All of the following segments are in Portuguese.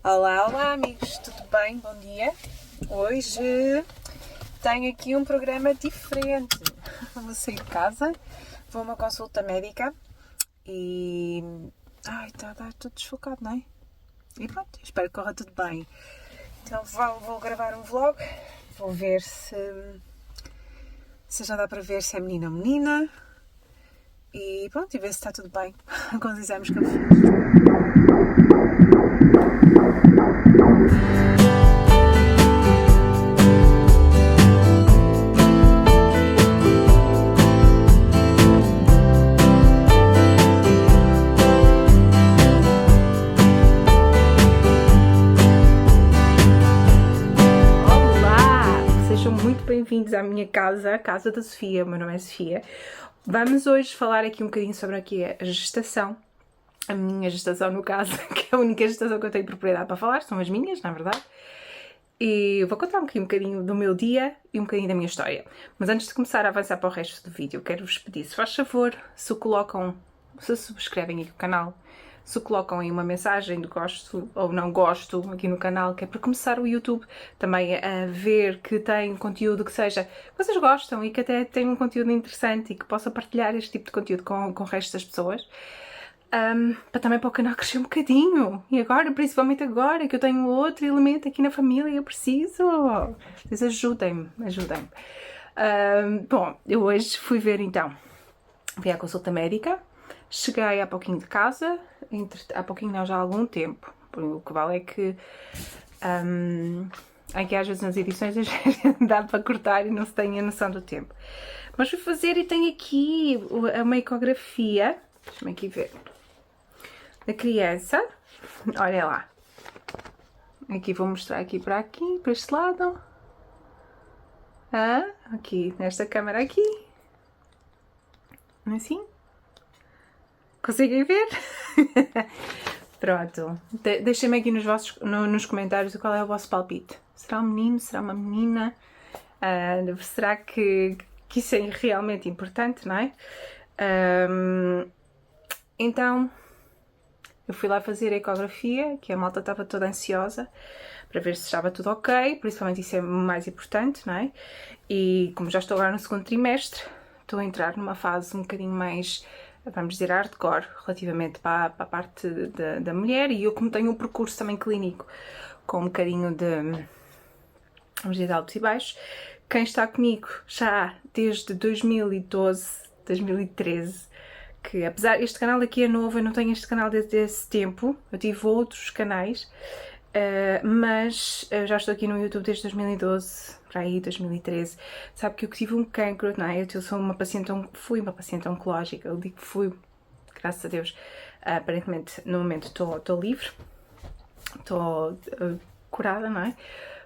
Olá, olá amigos, tudo bem? Bom dia. Hoje tenho aqui um programa diferente. Vou sair de casa, vou a uma consulta médica e... está tudo desfocado, não é? E pronto, espero que corra tudo bem. Então vou gravar um vlog, vou ver se já dá para ver se é menino ou menina. E pronto, e ver se está tudo bem com os exames que eu fiz. Bem-vindos à minha casa, a casa da Sofia. O meu nome é Sofia. Vamos hoje falar aqui um bocadinho sobre aqui a gestação, a minha gestação no caso, que é a única gestação que eu tenho propriedade para falar, são as minhas, na verdade. E vou contar um bocadinho do meu dia e um bocadinho da minha história. Mas antes de começar a avançar para o resto do vídeo, quero-vos pedir, se faz favor, se subscrevem aqui o canal, se colocam aí uma mensagem de gosto ou não gosto aqui no canal, que é para começar o YouTube também a ver que tem conteúdo que seja, que vocês gostam e que até tem um conteúdo interessante e que possa partilhar este tipo de conteúdo com o resto das pessoas. Também para o canal crescer um bocadinho. E agora, principalmente agora, que eu tenho outro elemento aqui na família e eu preciso. Vocês ajudem-me. Bom, eu hoje fui ver então, fui à consulta médica. Cheguei há pouquinho de casa, há pouquinho não, já há algum tempo. O que vale é que aqui às vezes nas edições dá para cortar e não se tem a noção do tempo. Mas fui fazer e tenho aqui uma ecografia, deixa-me aqui ver, da criança, olha lá. Aqui vou mostrar aqui para este lado. Aqui, nesta câmera aqui. Assim. Conseguem ver? Pronto. Deixem-me aqui nos comentários qual é o vosso palpite. Será um menino? Será uma menina? Será que isso é realmente importante, não é? Então, eu fui lá fazer a ecografia, que a malta estava toda ansiosa para ver se estava tudo ok, principalmente isso é mais importante, não é? E como já estou agora no segundo trimestre, estou a entrar numa fase um bocadinho mais, vamos dizer, hardcore, relativamente para a parte da mulher, e eu como tenho um percurso também clínico, com um bocadinho de, vamos dizer, de altos e baixos, quem está comigo já desde 2012, 2013, que apesar, este canal aqui é novo, eu não tenho este canal desde esse tempo, eu tive outros canais, mas já estou aqui no YouTube desde 2012, para aí 2013, sabe que eu tive um cancro, não é? Eu sou fui uma paciente oncológica, eu digo que fui, graças a Deus, aparentemente no momento estou livre, estou curada, não é?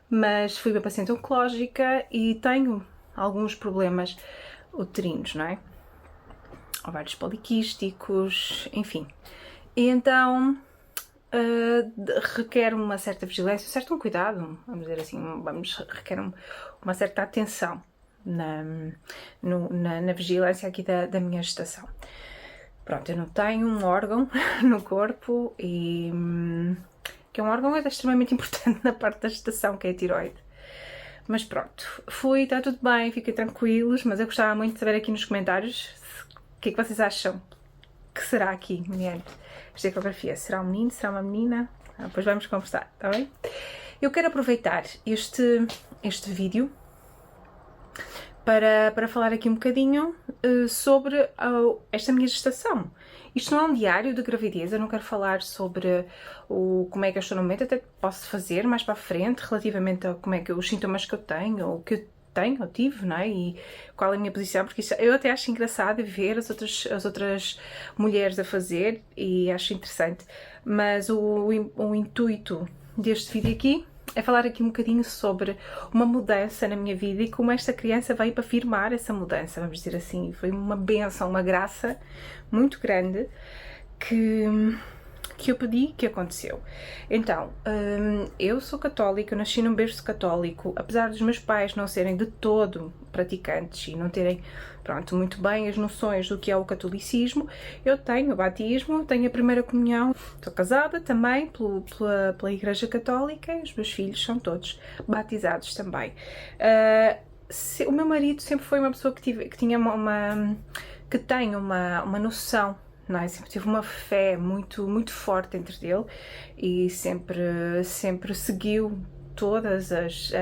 Mas fui uma paciente oncológica e tenho alguns problemas uterinos, não é? Ovários poliquísticos, enfim. E então requer uma certa vigilância, um certo cuidado, vamos dizer assim, requer uma certa atenção na vigilância aqui da minha gestação. Pronto, eu não tenho um órgão no corpo e que é um órgão extremamente importante na parte da gestação, que é a tiroide. Mas pronto, está tudo bem, fiquem tranquilos, mas eu gostava muito de saber aqui nos comentários o que é que vocês acham que será aqui, mulher, esta ecografia. Será um menino, será uma menina? Depois vamos conversar, está bem? Eu quero aproveitar este vídeo para falar aqui um bocadinho sobre esta minha gestação. Isto não é um diário de gravidez, eu não quero falar sobre como é que eu estou no momento, até posso fazer mais para a frente, relativamente a como é que os sintomas que eu tenho, ou que eu tive, não é? E qual é a minha posição, porque eu até acho engraçado ver as outras mulheres a fazer e acho interessante, mas o intuito deste vídeo aqui é falar aqui um bocadinho sobre uma mudança na minha vida e como esta criança veio para firmar essa mudança, vamos dizer assim. Foi uma bênção, uma graça muito grande que que eu pedi, que aconteceu. Então, eu sou católica, eu nasci num berço católico, apesar dos meus pais não serem de todo praticantes e não terem, pronto, muito bem as noções do que é o catolicismo, eu tenho o batismo, tenho a primeira comunhão, estou casada também pela Igreja Católica e os meus filhos são todos batizados também. O meu marido sempre foi uma pessoa que tinha que tem uma noção, não é? Sempre tive uma fé muito forte dentro dele e sempre seguiu todas as,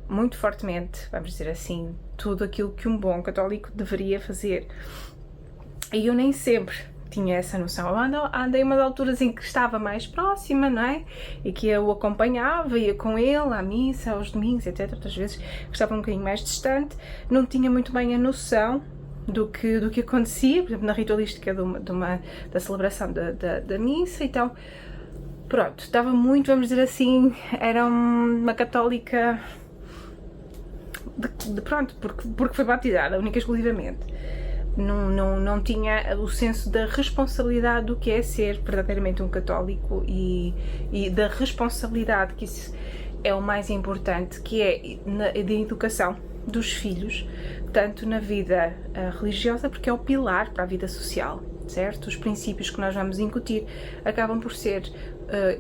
muito fortemente, vamos dizer assim, tudo aquilo que um bom católico deveria fazer. E eu nem sempre tinha essa noção. Eu andei umas alturas em que estava mais próxima, não é? E que eu o acompanhava, ia com ele à missa, aos domingos, etc. Outras vezes estava um bocadinho mais distante, não tinha muito bem a noção do que acontecia, por exemplo, na ritualística da celebração da missa, então, pronto, estava muito, vamos dizer assim, era uma católica pronto, porque foi batizada, única e exclusivamente. Não tinha o senso da responsabilidade do que é ser verdadeiramente um católico e da responsabilidade, que isso é o mais importante, que é da educação dos filhos, tanto na vida religiosa, porque é o pilar para a vida social, certo? Os princípios que nós vamos incutir acabam por ser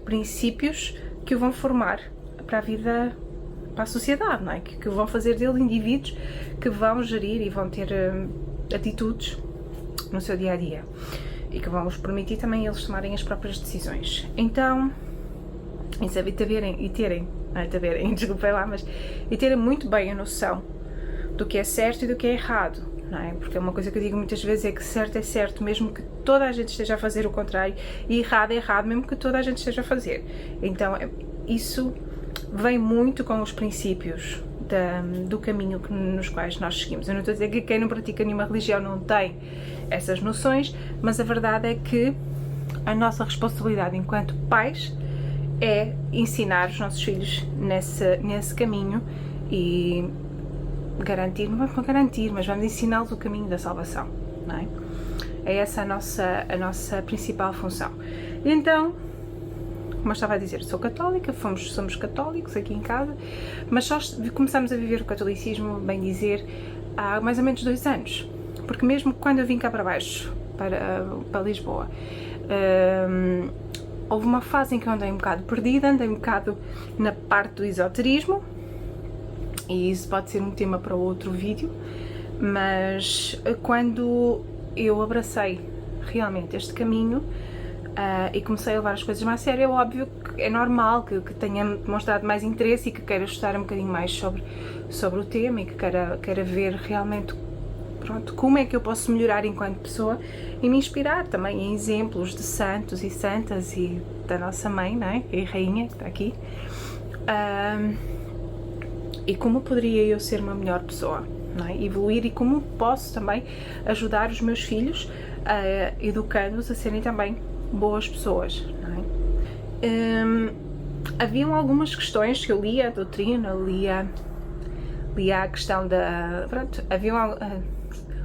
princípios que o vão formar para a vida, para a sociedade, não é? Que vão fazer dele indivíduos que vão gerir e vão ter atitudes no seu dia-a-dia e que vão os permitir também eles tomarem as próprias decisões. Então, e terem muito bem a noção do que é certo e do que é errado, não é? Porque uma coisa que eu digo muitas vezes é que certo é certo, mesmo que toda a gente esteja a fazer o contrário, e errado é errado, mesmo que toda a gente esteja a fazer. Então, isso vem muito com os princípios do caminho nos quais nós seguimos. Eu não estou a dizer que quem não pratica nenhuma religião não tem essas noções, mas a verdade é que a nossa responsabilidade enquanto pais é ensinar os nossos filhos nesse caminho e garantir, não vamos garantir, mas vamos ensiná-los o caminho da salvação, não é? É essa a nossa principal função. E então, como eu estava a dizer, sou católica, somos católicos aqui em casa, mas só começamos a viver o catolicismo, bem dizer, há mais ou menos 2 anos, porque mesmo quando eu vim cá para baixo, para Lisboa, houve uma fase em que eu andei um bocado perdida, andei um bocado na parte do esoterismo, e isso pode ser um tema para outro vídeo, mas quando eu abracei realmente este caminho e comecei a levar as coisas mais a sério, é óbvio que é normal que tenha demonstrado mais interesse e que queira estudar um bocadinho mais sobre o tema e que queira ver realmente, pronto, como é que eu posso melhorar enquanto pessoa e me inspirar também em exemplos de santos e santas e da nossa mãe, não é? E rainha que está aqui. E como poderia eu ser uma melhor pessoa, não é? Evoluir, e como posso também ajudar os meus filhos, educando-os a serem também boas pessoas, não é? Haviam algumas questões que eu lia a doutrina, lia a questão da... Pronto,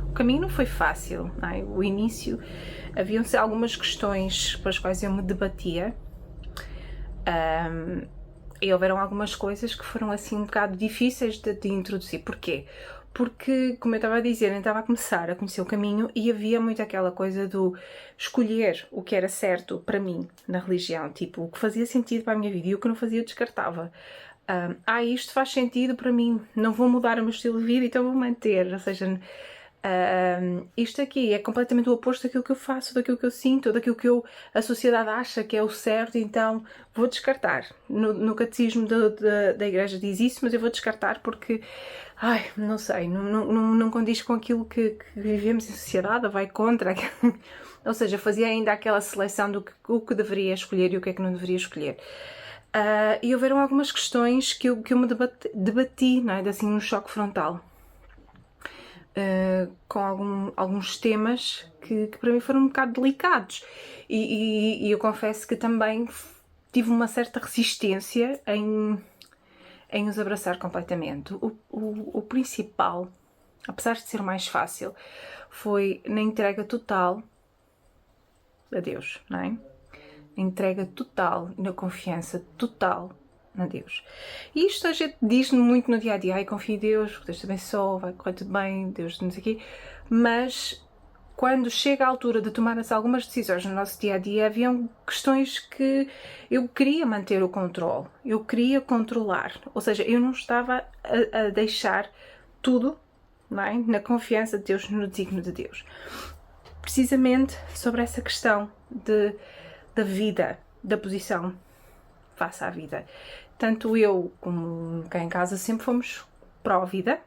o caminho não foi fácil, não é? O início, haviam-se algumas questões para as quais eu me debatia, e houveram algumas coisas que foram assim um bocado difíceis de introduzir. Porquê? Porque, como eu estava a dizer, eu estava a começar a conhecer o caminho e havia muito aquela coisa do escolher o que era certo para mim na religião, tipo, o que fazia sentido para a minha vida e o que não fazia eu descartava. Isto faz sentido para mim, não vou mudar o meu estilo de vida, então vou manter, ou seja... isto aqui é completamente o oposto daquilo que eu faço, daquilo que eu sinto, daquilo que a sociedade acha que é o certo, então vou descartar. No catecismo da igreja diz isso, mas eu vou descartar porque, não sei, não condiz com aquilo que vivemos em sociedade, vai contra. Ou seja, fazia ainda aquela seleção do o que deveria escolher e o que é que não deveria escolher. E houveram algumas questões que eu me debati, não é? Assim, um choque frontal. Com alguns temas que para mim foram um bocado delicados e eu confesso que também tive uma certa resistência em os abraçar completamente. O principal, apesar de ser mais fácil, foi na entrega total a Deus, não é? a entrega total e na confiança total a Deus. E isto a gente diz muito no dia a dia: ai, confia em Deus, Deus te abençoe, vai correr tudo bem, Deus não sei o quê. Mas quando chega a altura de tomarmos algumas decisões no nosso dia a dia, haviam questões que eu queria manter o controle, eu queria controlar, ou seja, eu não estava a deixar tudo, não é? Na confiança de Deus, no desígnio de Deus. Precisamente sobre essa questão da vida, da posição face à vida. Tanto eu como cá em casa sempre fomos pró-vida,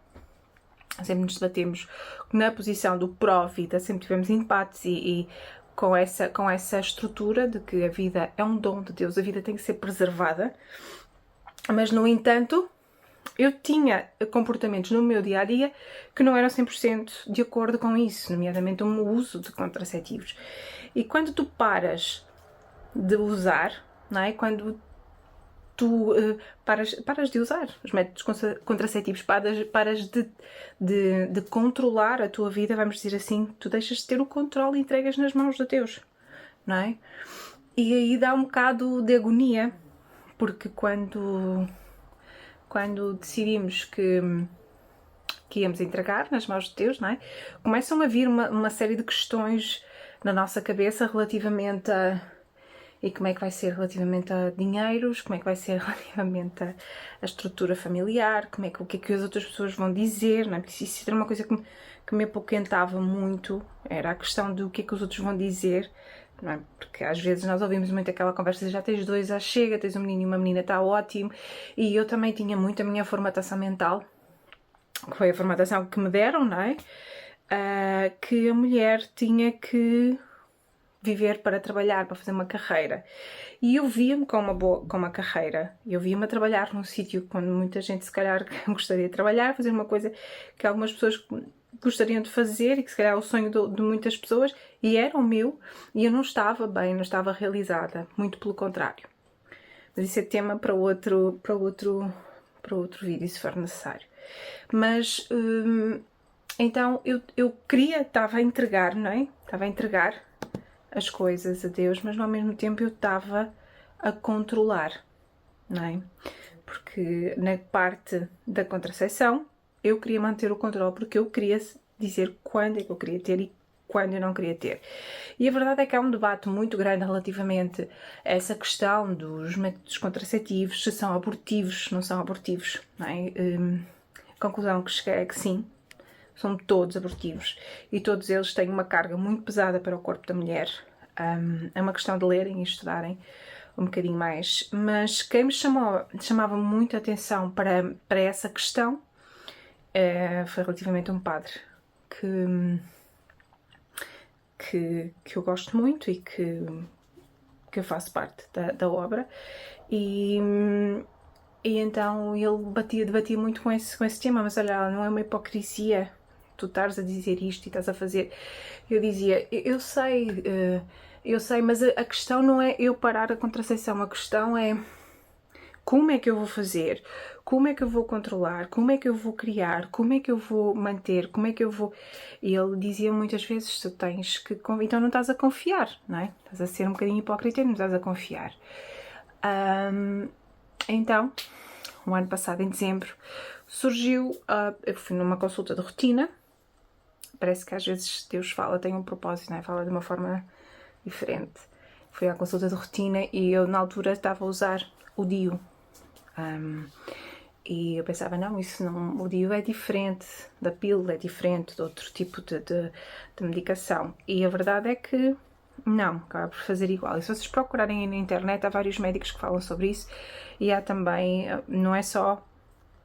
sempre nos debatemos na posição do pró-vida, sempre tivemos empates e com essa estrutura de que a vida é um dom de Deus, a vida tem que ser preservada, mas no entanto eu tinha comportamentos no meu dia-a-dia que não eram 100% de acordo com isso, nomeadamente o uso de contraceptivos. E quando tu paras de usar, não é? Quando tu paras de usar os métodos contraceptivos, paras de controlar a tua vida, vamos dizer assim, tu deixas de ter o controle e entregas nas mãos de Deus, não é? E aí dá um bocado de agonia, porque quando decidimos que íamos entregar nas mãos de Deus, não é? Começam a vir uma série de questões na nossa cabeça relativamente a e como é que vai ser relativamente a dinheiros, como é que vai ser relativamente a estrutura familiar, o que é que as outras pessoas vão dizer, não é? Porque isso era uma coisa que me apoquentava muito, era a questão do que é que os outros vão dizer, não é? Porque às vezes nós ouvimos muito aquela conversa, já tens dois, já chega, tens um menino e uma menina, está ótimo, e eu também tinha muito a minha formatação mental, que foi a formatação que me deram, não é? Que a mulher tinha que viver para trabalhar, para fazer uma carreira. E eu via-me com uma carreira. Eu via-me a trabalhar num sítio onde muita gente, se calhar, gostaria de trabalhar, fazer uma coisa que algumas pessoas gostariam de fazer e que, se calhar, é o sonho de muitas pessoas, e era o meu, e eu não estava bem, não estava realizada. Muito pelo contrário. Mas isso é tema para outro vídeo, se for necessário. Mas, então, eu estava a entregar, não é? Estava a entregar as coisas a Deus, mas ao mesmo tempo eu estava a controlar, não é? Porque na parte da contracepção eu queria manter o controle, porque eu queria dizer quando é que eu queria ter e quando eu não queria ter. E a verdade é que há um debate muito grande relativamente a essa questão dos métodos contraceptivos, se são abortivos, se não são abortivos, não é? A conclusão que cheguei é que sim, são todos abortivos e todos eles têm uma carga muito pesada para o corpo da mulher. É uma questão de lerem e estudarem um bocadinho mais, mas quem me chamava muito a atenção para essa questão foi relativamente um padre que eu gosto muito e que eu faço parte da obra, e então ele debatia muito com esse tema, mas olha, não é uma hipocrisia tu estares a dizer isto e estás a fazer. Eu dizia, eu sei, mas a questão não é eu parar a contracepção, a questão é como é que eu vou fazer, como é que eu vou controlar, como é que eu vou criar, como é que eu vou manter, como é que eu vou... E ele dizia muitas vezes, tu tens que... Então não estás a confiar, não é? Estás a ser um bocadinho hipócrita e não estás a confiar. Então, o ano passado, em dezembro, surgiu... eu fui numa consulta de rotina. Parece que às vezes Deus tem um propósito, não é? Fala de uma forma diferente. Fui à consulta de rotina e eu, na altura, estava a usar o DIU. E eu pensava, não, isso não, o DIU é diferente da pílula, é diferente de outro tipo de medicação. E a verdade é que não, acaba por fazer igual. E se vocês procurarem na internet, há vários médicos que falam sobre isso, e há também, não é só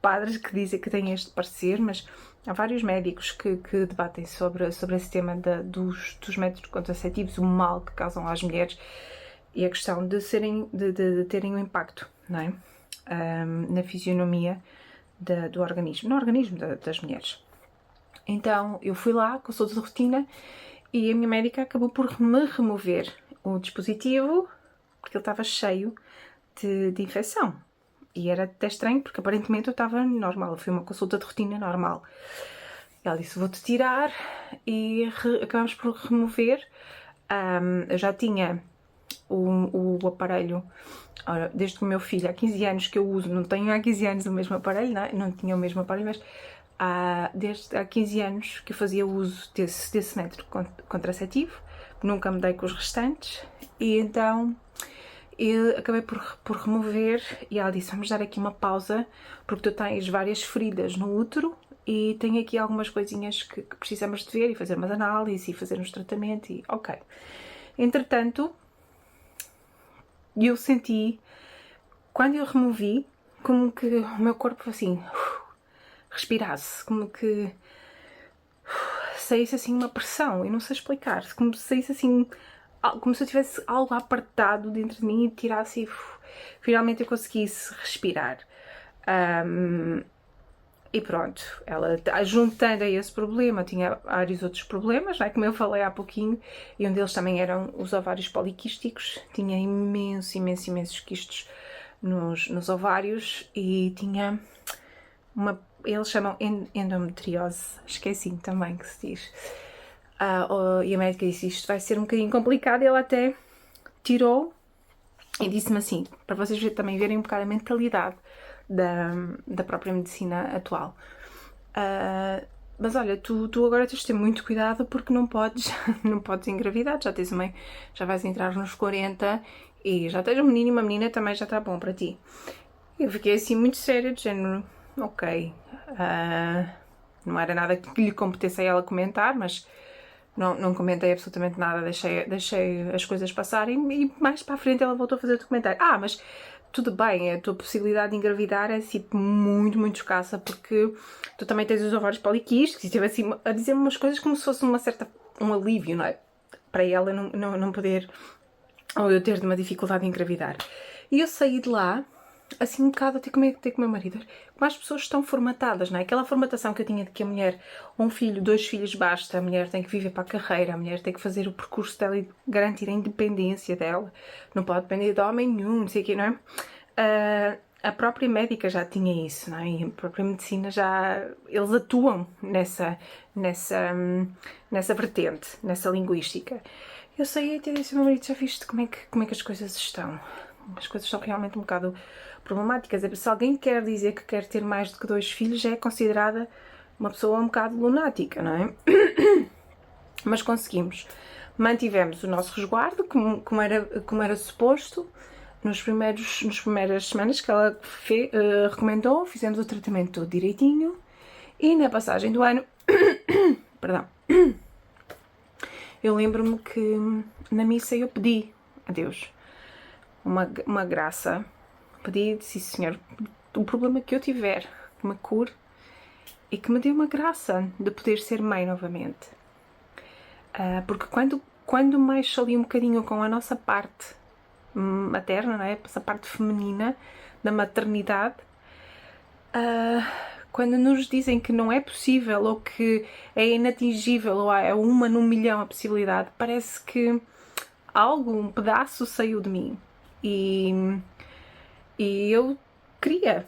padres que dizem que têm este parecer, mas há vários médicos que debatem sobre esse tema dos métodos contraceptivos, o mal que causam às mulheres e a questão de terem um impacto, não é? Na fisionomia do organismo, no organismo das mulheres. Então eu fui lá, consulta de rotina, e a minha médica acabou por me remover o dispositivo porque ele estava cheio de infecção. E era até estranho, porque aparentemente eu estava normal. Foi uma consulta de rotina normal. Ela disse, vou-te tirar, e acabamos por remover. Eu já tinha o aparelho. Ora, desde que o meu filho há 15 anos que eu uso, não tenho há 15 anos o mesmo aparelho, não tinha o mesmo aparelho, mas desde há 15 anos que eu fazia uso desse método contraceptivo, nunca me dei com os restantes, e então eu acabei por remover, e ela disse, vamos dar aqui uma pausa, porque tu tens várias feridas no útero, e tenho aqui algumas coisinhas que precisamos de ver, e fazer umas análises, e fazer uns tratamentos, e ok. Entretanto, eu senti, quando eu removi, como que o meu corpo assim, respirasse, como que saísse assim uma pressão, eu não sei explicar, como se saísse assim, como se eu tivesse algo apertado dentro de mim e tirasse e finalmente eu conseguisse respirar. E pronto, ela juntando a esse problema, tinha vários outros problemas, não é? Como eu falei há pouquinho, e um deles também eram os ovários poliquísticos, tinha imensos quistos nos ovários e tinha eles chamam endometriose, esqueci também que se diz. E a médica disse, isto vai ser um bocadinho complicado, e ela até tirou e disse-me assim, para vocês também verem um bocado a mentalidade da própria medicina atual. Mas olha, tu agora tens de ter muito cuidado porque não podes engravidar, já vais entrar nos 40 e já tens um menino e uma menina, também já está bom para ti. Eu fiquei assim muito séria, de género, ok, não era nada que lhe competesse a ela comentar, mas não comentei absolutamente nada, deixei as coisas passarem, e mais para a frente ela voltou a fazer o documentário. Mas tudo bem, a tua possibilidade de engravidar é tipo muito escassa, porque tu também tens os ovários poliquísticos, e esteve assim a dizer-me umas coisas como se fosse um alívio, não é? Para ela não poder, ou eu ter uma dificuldade em engravidar. E eu saí de lá assim um bocado a ter com o meu marido, como as pessoas estão formatadas, não é? Aquela formatação que eu tinha de que a mulher, um filho, 2 filhos basta, a mulher tem que viver para a carreira, a mulher tem que fazer o percurso dela e garantir a independência dela, não pode depender de homem nenhum, não sei o quê, não é? A própria médica já tinha isso, não é? E a própria medicina eles atuam nessa vertente, nessa linguística. Eu saí e disse ao meu marido, já viste como é que as coisas estão? As coisas estão realmente um bocado problemáticas. Se alguém quer dizer que quer ter mais do que 2 filhos, já é considerada uma pessoa um bocado lunática, não é? Mas conseguimos. Mantivemos o nosso resguardo, como era suposto, nas primeiras semanas que ela recomendou, fizemos o tratamento todo direitinho, e na passagem do ano, perdão, eu lembro-me que na missa eu pedi a Deus uma graça, pedi, disse, Senhor, o problema que eu tiver, que me cure e que me dê uma graça de poder ser mãe novamente. Porque quando mais sali um bocadinho com a nossa parte materna, não é? Essa parte feminina da maternidade, quando nos dizem que não é possível, ou que é inatingível, ou é 1 num milhão a possibilidade, parece que um pedaço saiu de mim. E eu queria,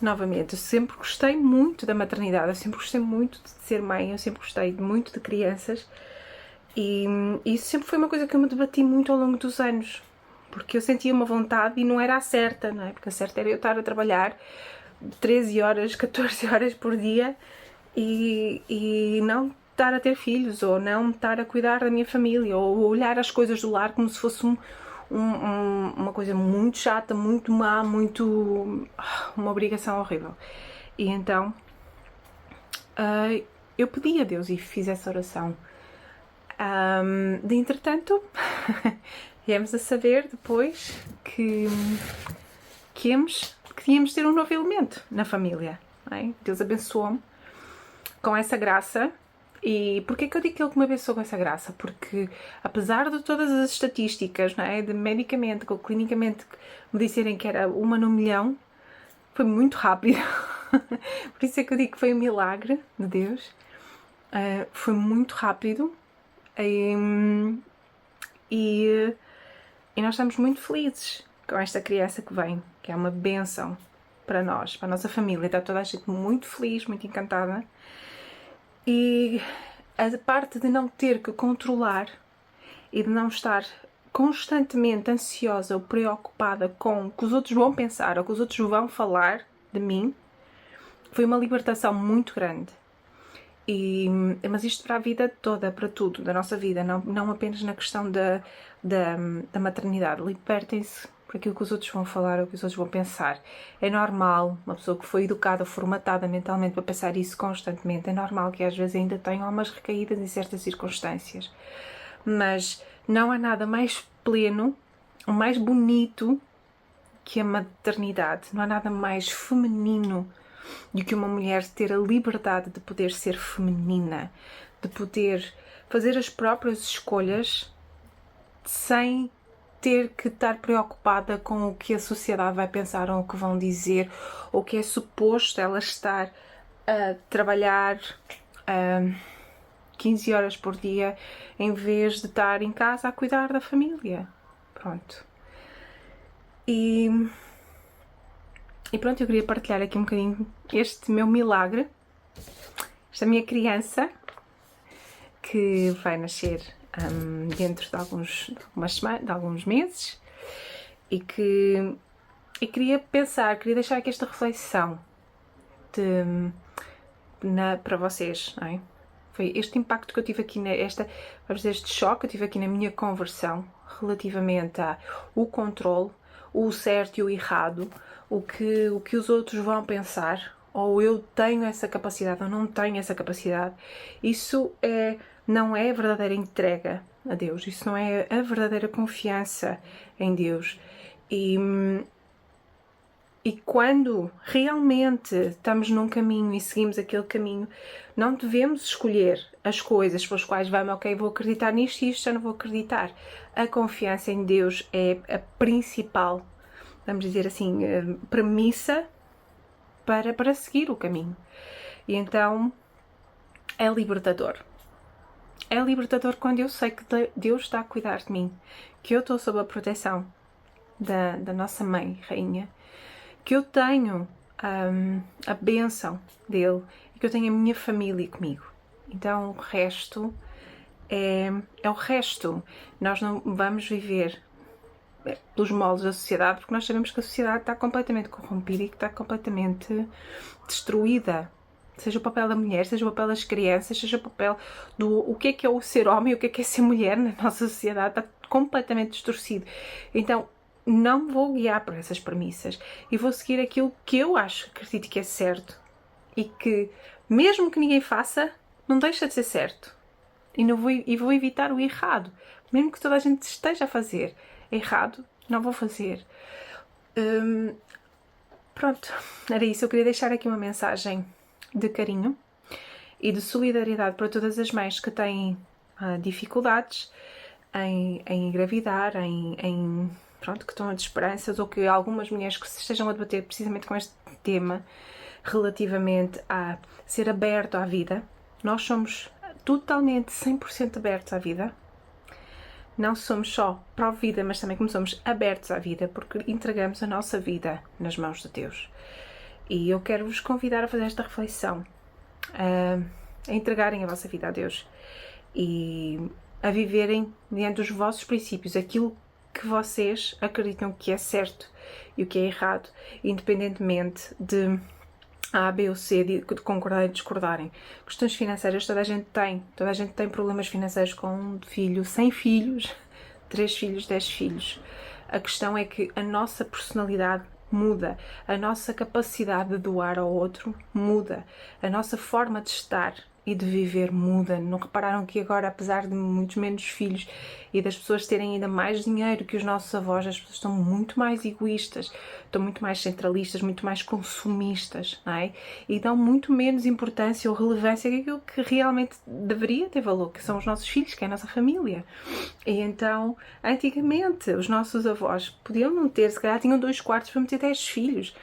novamente, eu sempre gostei muito da maternidade, eu sempre gostei muito de ser mãe, eu sempre gostei muito de crianças, e isso sempre foi uma coisa que eu me debati muito ao longo dos anos, porque eu sentia uma vontade e não era a certa, não é? Porque a certa era eu estar a trabalhar 13 horas, 14 horas por dia e não estar a ter filhos, ou não estar a cuidar da minha família, ou olhar as coisas do lar como se fosse uma coisa muito chata, muito má, uma obrigação horrível. E então eu pedi a Deus e fiz essa oração. De entretanto, viemos a saber depois que íamos ter um novo elemento na família, não é? Deus abençoou-me com essa graça. E porquê que eu digo que Ele me abençoou com essa graça? Porque apesar de todas as estatísticas, não é? De medicamente ou clinicamente me disserem que era 1 num milhão, foi muito rápido. Por isso é que eu digo que foi um milagre de Deus. Foi muito rápido. E nós estamos muito felizes com esta criança que vem, que é uma bênção para nós, para a nossa família. Está toda a gente muito feliz, muito encantada. E a parte de não ter que controlar e de não estar constantemente ansiosa ou preocupada com o que os outros vão pensar ou o que os outros vão falar de mim, foi uma libertação muito grande. Mas isto para a vida toda, para tudo, da nossa vida, não apenas na questão da maternidade. Libertem-se por aquilo que os outros vão falar ou que os outros vão pensar. É normal, uma pessoa que foi educada, formatada mentalmente para pensar isso constantemente, é normal que às vezes ainda tenha algumas recaídas em certas circunstâncias. Mas não há nada mais pleno, mais bonito que a maternidade. Não há nada mais feminino do que uma mulher ter a liberdade de poder ser feminina, de poder fazer as próprias escolhas sem ter que estar preocupada com o que a sociedade vai pensar ou o que vão dizer, ou que é suposto ela estar a trabalhar 15 horas por dia em vez de estar em casa a cuidar da família. Pronto. E pronto, eu queria partilhar aqui um bocadinho este meu milagre, esta minha criança que vai nascer dentro de alguns meses e queria deixar aqui esta reflexão para vocês, não é? Foi este impacto que eu tive aqui, este choque que eu tive aqui na minha conversão relativamente ao controle, o certo e o errado, o que os outros vão pensar, ou eu tenho essa capacidade ou não tenho essa capacidade. Isso não é a verdadeira entrega a Deus, isso não é a verdadeira confiança em Deus. E quando realmente estamos num caminho e seguimos aquele caminho, não devemos escolher as coisas pelas quais vamos, ok, vou acreditar nisto e isto já não vou acreditar. A confiança em Deus é a principal, vamos dizer assim, premissa para seguir o caminho. E então é libertador. É libertador quando eu sei que Deus está a cuidar de mim, que eu estou sob a proteção da nossa mãe, rainha, que eu tenho a bênção dele e que eu tenho a minha família comigo. Então o resto é o resto. Nós não vamos viver pelos moldes da sociedade, porque nós sabemos que a sociedade está completamente corrompida e que está completamente destruída. Seja o papel da mulher, seja o papel das crianças, seja o papel o que é o ser homem, o que é ser mulher na nossa sociedade, está completamente distorcido. Então, não vou guiar por essas premissas e vou seguir aquilo que eu acredito que é certo e que, mesmo que ninguém faça, não deixa de ser certo. E vou evitar o errado. Mesmo que toda a gente esteja a fazer errado, não vou fazer. Pronto, era isso. Eu queria deixar aqui uma mensagem de carinho e de solidariedade para todas as mães que têm dificuldades em engravidar, pronto, que estão a de esperanças, ou que algumas mulheres que se estejam a debater precisamente com este tema relativamente a ser aberto à vida. Nós somos totalmente 100% abertos à vida. Não somos só pró-vida, mas também como somos abertos à vida, porque entregamos a nossa vida nas mãos de Deus. E eu quero vos convidar a fazer esta reflexão, a entregarem a vossa vida a Deus e a viverem diante dos vossos princípios, aquilo que vocês acreditam que é certo e o que é errado, independentemente de A, B ou C, de concordarem e discordarem. Questões financeiras, toda a gente tem problemas financeiros com um filho, 100 filhos, 3 filhos, 10 filhos. A questão é que a nossa personalidade muda, a nossa capacidade de doar ao outro muda, a nossa forma de estar e de viver muda. Não repararam que agora, apesar de muitos menos filhos e das pessoas terem ainda mais dinheiro que os nossos avós, as pessoas estão muito mais egoístas, estão muito mais centralistas, muito mais consumistas, não é? E dão muito menos importância ou relevância àquilo que realmente deveria ter valor, que são os nossos filhos, que é a nossa família. E então, antigamente, os nossos avós podiam não ter, se calhar tinham 2 quartos para meter 10 filhos,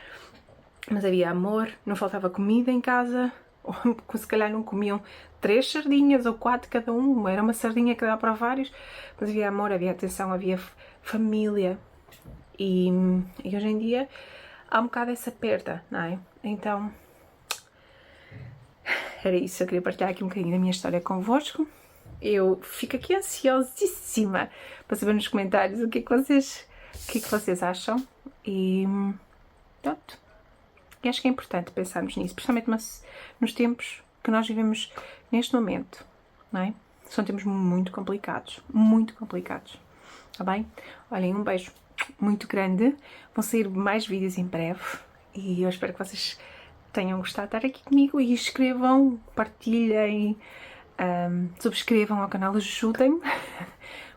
mas havia amor, não faltava comida em casa, ou se calhar não comiam 3 sardinhas ou 4 cada um, era uma sardinha que dava para vários, mas havia amor, havia atenção, havia família. E hoje em dia há um bocado essa perda, não é? Então, era isso, eu queria partilhar aqui um bocadinho da minha história convosco Eu fico aqui ansiosíssima para saber nos comentários o que é que vocês acham. E pronto. E acho que é importante pensarmos nisso, principalmente nos tempos que nós vivemos neste momento, não é? São tempos muito complicados, muito complicados. Está bem? Olhem, um beijo muito grande. Vão sair mais vídeos em breve e eu espero que vocês tenham gostado de estar aqui comigo e escrevam, partilhem, subscrevam ao canal, ajudem-me,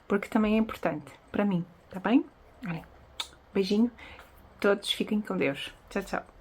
porque também é importante para mim, está bem? Olhem, beijinho, todos fiquem com Deus. Tchau, tchau.